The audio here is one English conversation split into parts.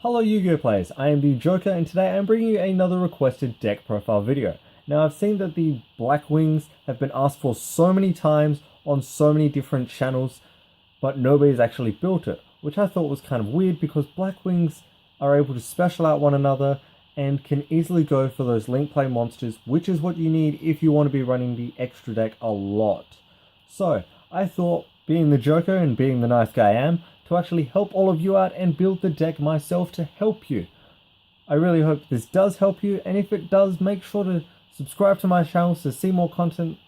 Hello Yu-Gi-Oh players, I am the Joker and today I am bringing you another requested deck profile video. Now I've seen that the Blackwings have been asked for so many times on so many different channels, but nobody's actually built it, which I thought was kind of weird because Blackwings are able to special out one another and can easily go for those link play monsters, which is what you need if you want to be running the extra deck a lot. So I thought, being the Joker and being the nice guy I am, to actually help all of you out and build the deck myself to help you. I really hope this does help you, and if it does, make sure to subscribe to my channel to see more content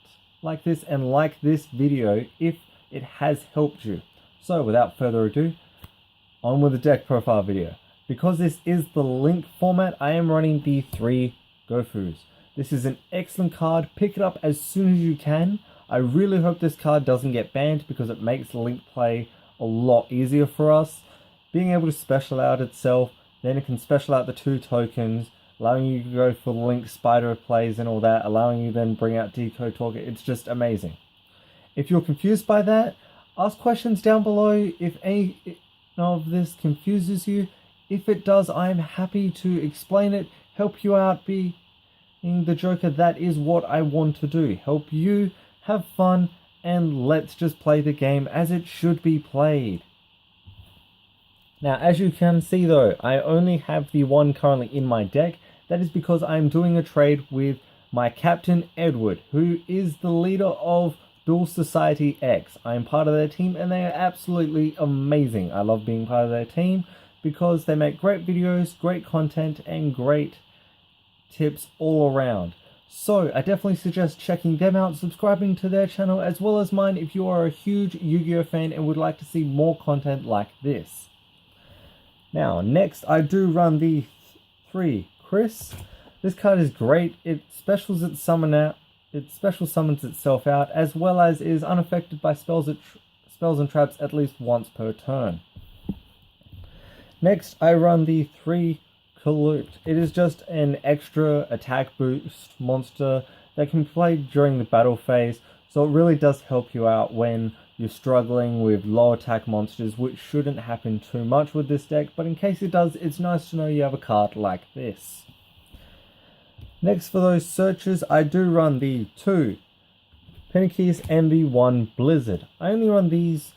like this and like this video if it has helped you. So without further ado, on with the deck profile video. Because this is the link format, I am running the 3 Gofus. This is an excellent card, pick it up as soon as you can. I really hope this card doesn't get banned because it makes link play a lot easier for us. Being able to special out itself, then it can special out the 2 tokens, allowing you to go for the link spider plays and all that, allowing you then bring out decode talker. It's just amazing. If you're confused by that, ask questions down below if any of this confuses you. If it does, I'm happy to explain it, help you out. Being the Joker, that is what I want to do. Help you have fun, and let's just play the game as it should be played. Now, as you can see though, I only have the one currently in my deck. That is because I'm doing a trade with my captain, Edward, who is the leader of Duel Society X. I am part of their team and they are absolutely amazing. I love being part of their team because they make great videos, great content, and great tips all around. So I definitely suggest checking them out, subscribing to their channel as well as mine if you are a huge Yu-Gi-Oh fan and would like to see more content like this. Now next I do run the 3 Chris. This card is great. It special summons itself out as well as is unaffected by spells and traps at least once per turn. Next I run the 3 Collude. It is just an extra attack boost monster that can be played during the battle phase, so it really does help you out when you're struggling with low attack monsters, which shouldn't happen too much with this deck, but in case it does, it's nice to know you have a card like this. Next, for those searches, I do run the 2 Pinocchios and the 1 Blizzard. I only run these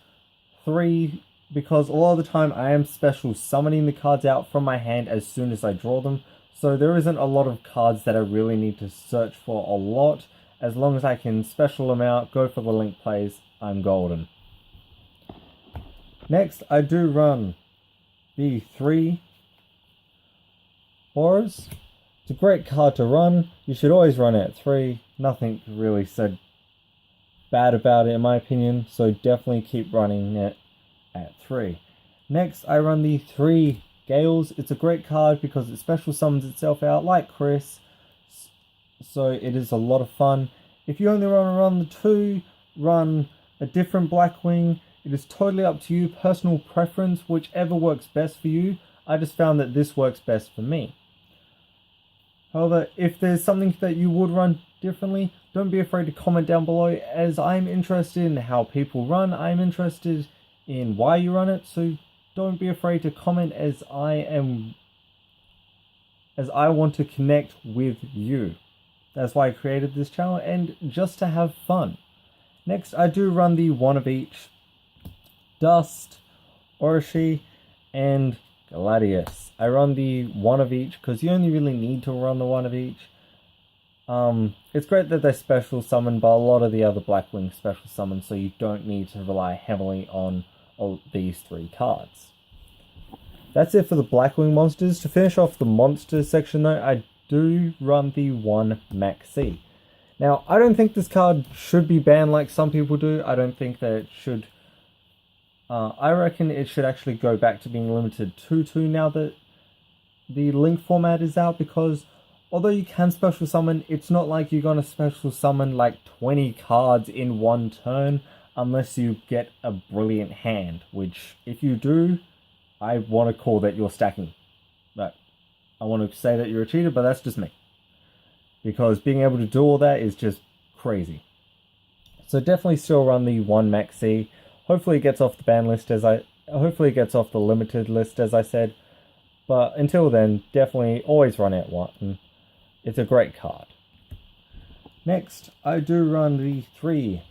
3 because a lot of the time I am special summoning the cards out from my hand as soon as I draw them, so there isn't a lot of cards that I really need to search for a lot. As long as I can special them out, go for the link plays, I'm golden. Next I do run the 3 Auras. It's a great card to run, you should always run it at 3, nothing really said bad about it in my opinion, so definitely keep running it at 3. Next I run the 3 Gales. It's a great card because it special summons itself out like Chris, so it is a lot of fun. If you only want to run the 2, run a different Blackwing. It is totally up to you, personal preference, whichever works best for you. I just found that this works best for me. However, if there's something that you would run differently, don't be afraid to comment down below, as I'm interested in how people run. I'm interested in why you run it, so don't be afraid to comment, as I want to connect with you. That's why I created this channel, and just to have fun. Next I do run the 1 of each Dust, Orochi, and Gladius. I run the 1 of each because you only really need to run the 1 of each. It's great that they special summon, but a lot of the other Blackwing special summon, so you don't need to rely heavily on all these 3 cards. That's it for the Blackwing monsters. To finish off the monster section though, I do run the 1 Maxi. Now, I don't think this card should be banned like some people do. I don't think that it should. I reckon it should actually go back to being limited to 2 now that the link format is out, because although you can special summon, it's not like you're going to special summon like 20 cards in one turn unless you get a brilliant hand, which if you do, I want to call that you're stacking. But I want to say that you're a cheater, but that's just me. Because being able to do all that is just crazy. So definitely still run the 1 Maxi. Hopefully it gets off the ban list hopefully it gets off the limited list as I said. But until then, definitely always run out one. It's a great card. Next, I do run the 3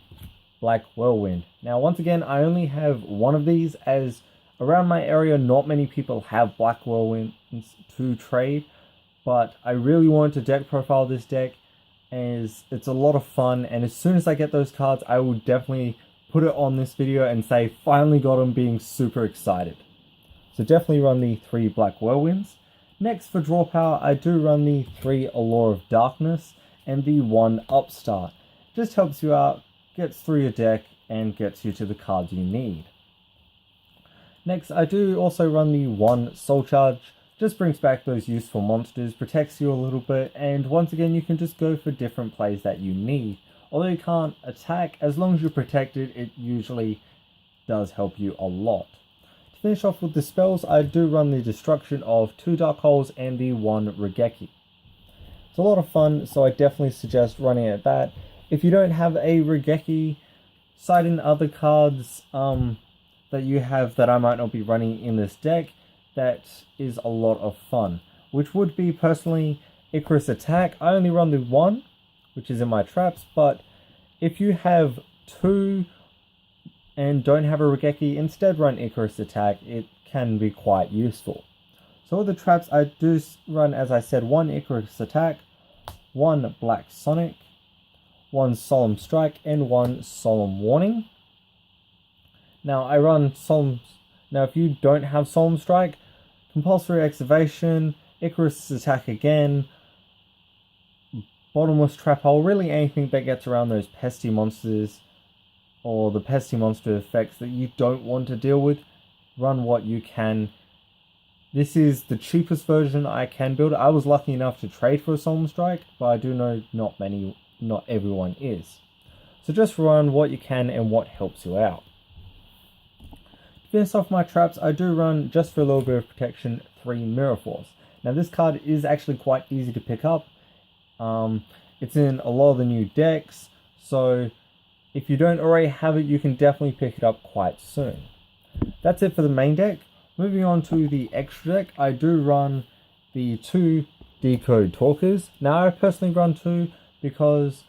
Black Whirlwind. Now, once again, I only have one of these, as around my area, not many people have Black Whirlwinds to trade. But I really wanted to deck profile this deck, as it's a lot of fun. And as soon as I get those cards, I will definitely put it on this video and say, finally got them, being super excited. So definitely run the 3 Black Whirlwinds. Next, for draw power, I do run the 3 Allure of Darkness and the 1 Upstart. Just helps you out, gets through your deck, and gets you to the cards you need. Next, I do also run the 1 Soul Charge. Just brings back those useful monsters, protects you a little bit, and once again you can just go for different plays that you need. Although you can't attack, as long as you're protected, it usually does help you a lot. To finish off with the spells, I do run the Destruction of 2 Dark Holes and the 1 Regeki. It's a lot of fun, so I definitely suggest running at that. If you don't have a Regeki, cite in other cards that you have that I might not be running in this deck. That is a lot of fun, which would be personally Icarus Attack. I only run the 1, which is in my traps, but if you have 2 and don't have a Regeki, instead run Icarus Attack. It can be quite useful. So with the traps, I do run, as I said, 1 Icarus Attack, 1 Black Sonic, 1 Solemn Strike, and 1 Solemn Warning. Now I run Solemn. Now if you don't have Solemn Strike, Compulsory Excavation, Icarus Attack again, Bottomless Trap Hole, really anything that gets around those pesty monsters or the pesty monster effects that you don't want to deal with, run what you can. This is the cheapest version I can build. I was lucky enough to trade for a Solemn Strike, but I do know not everyone is. So just run what you can and what helps you out. To finish off my traps, I do run, just for a little bit of protection, 3 Mirror Force. Now this card is actually quite easy to pick up. It's in a lot of the new decks, so if you don't already have it, you can definitely pick it up quite soon. That's it for the main deck. Moving on to the extra deck, I do run the 2 Decode Talkers. Now I personally run 2 because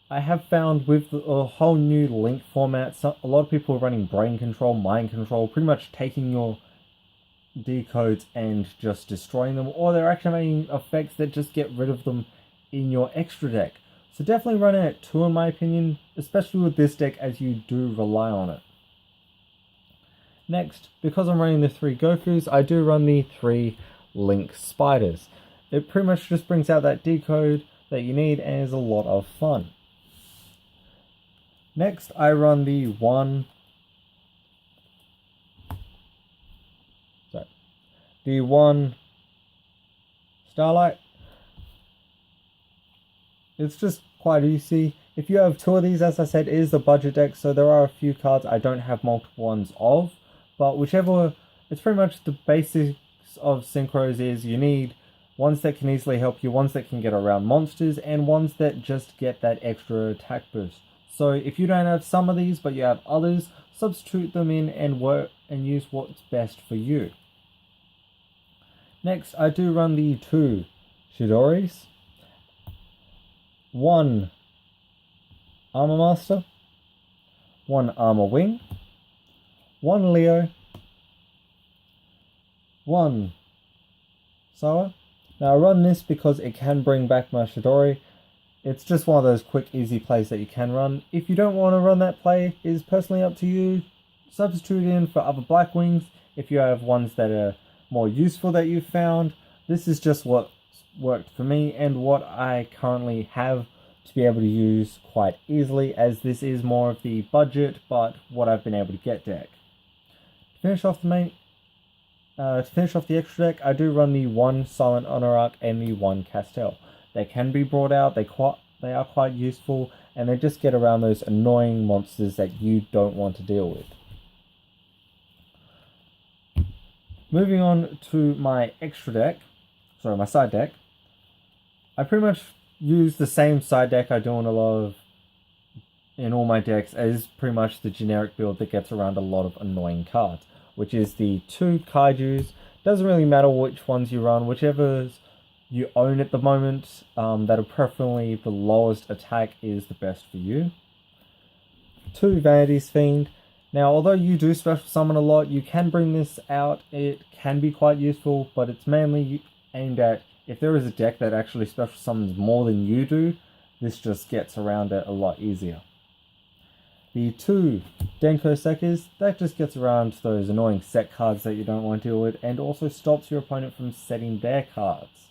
I have found with a whole new link format, a lot of people are running brain control, mind control, pretty much taking your decodes and just destroying them, or they're activating effects that just get rid of them in your extra deck. So definitely run it at 2 in my opinion, especially with this deck, as you do rely on it. Next, because I'm running the 3 Gokus, I do run the 3 Link Spiders. It pretty much just brings out that decode that you need and is a lot of fun. Next, I run the 1 Starlight. It's just quite easy. If you have 2 of these, as I said, it is a budget deck, so there are a few cards I don't have multiple ones of, but whichever, it's pretty much the basics of synchros is you need ones that can easily help you, ones that can get around monsters, and ones that just get that extra attack boost. So if you don't have some of these but you have others, substitute them in and work and use what's best for you. Next, I do run the 2 Shidoris, 1 Armor Master, 1 Armor Wing, 1 Leo, 1 Sawa. Now I run this because it can bring back my Shidori. It's just one of those quick, easy plays that you can run. If you don't want to run that play, it is personally up to you. Substitute in for other Blackwings if you have ones that are more useful that you've found. This is just what worked for me and what I currently have to be able to use quite easily, as this is more of the budget but what I've been able to get deck. To finish off the extra deck, I do run the 1 Silent Honorarch and the 1 Castell. They can be brought out, they are quite useful, and they just get around those annoying monsters that you don't want to deal with. Moving on to my extra deck, my side deck, I pretty much use the same side deck I do in all my decks as pretty much the generic build that gets around a lot of annoying cards, which is the 2 Kaijus, Doesn't really matter which ones you run, whichever you own at the moment, that are preferably the lowest attack is the best for you. 2, Vanity's Fiend. Now, although you do special summon a lot, you can bring this out. It can be quite useful, but it's mainly aimed at if there is a deck that actually special summons more than you do, this just gets around it a lot easier. The 2, Denko Sekis, that just gets around those annoying set cards that you don't want to deal with, and also stops your opponent from setting their cards.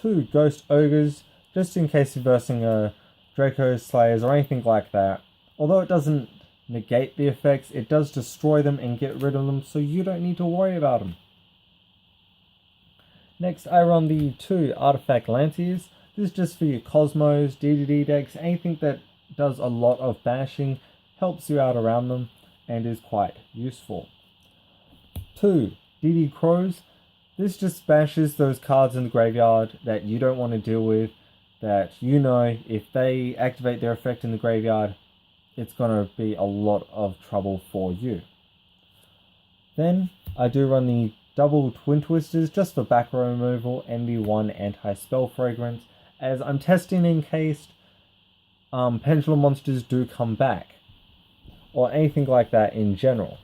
2, Ghost Ogres, just in case you're versing a Draco Slayers or anything like that. Although it doesn't negate the effects, it does destroy them and get rid of them, so you don't need to worry about them. Next, I run the 2, Artifact Lanciers. This is just for your Cosmos, DDD decks, anything that does a lot of bashing, helps you out around them, and is quite useful. 2, DD Crows. This just bashes those cards in the graveyard that you don't want to deal with, that you know if they activate their effect in the graveyard, it's going to be a lot of trouble for you. Then, I do run the double Twin Twisters just for back row removal and the 1 anti-spell fragrance, as I'm testing in case pendulum monsters do come back, or anything like that in general.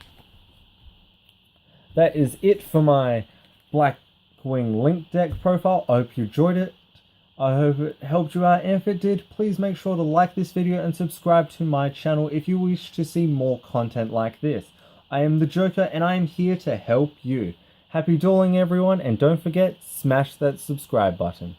That is it for my Blackwing Link deck profile. I hope you enjoyed it. I hope it helped you out, and if it did, please make sure to like this video and subscribe to my channel if you wish to see more content like this. I am the Joker, and I am here to help you. Happy dueling, everyone, and don't forget, smash that subscribe button.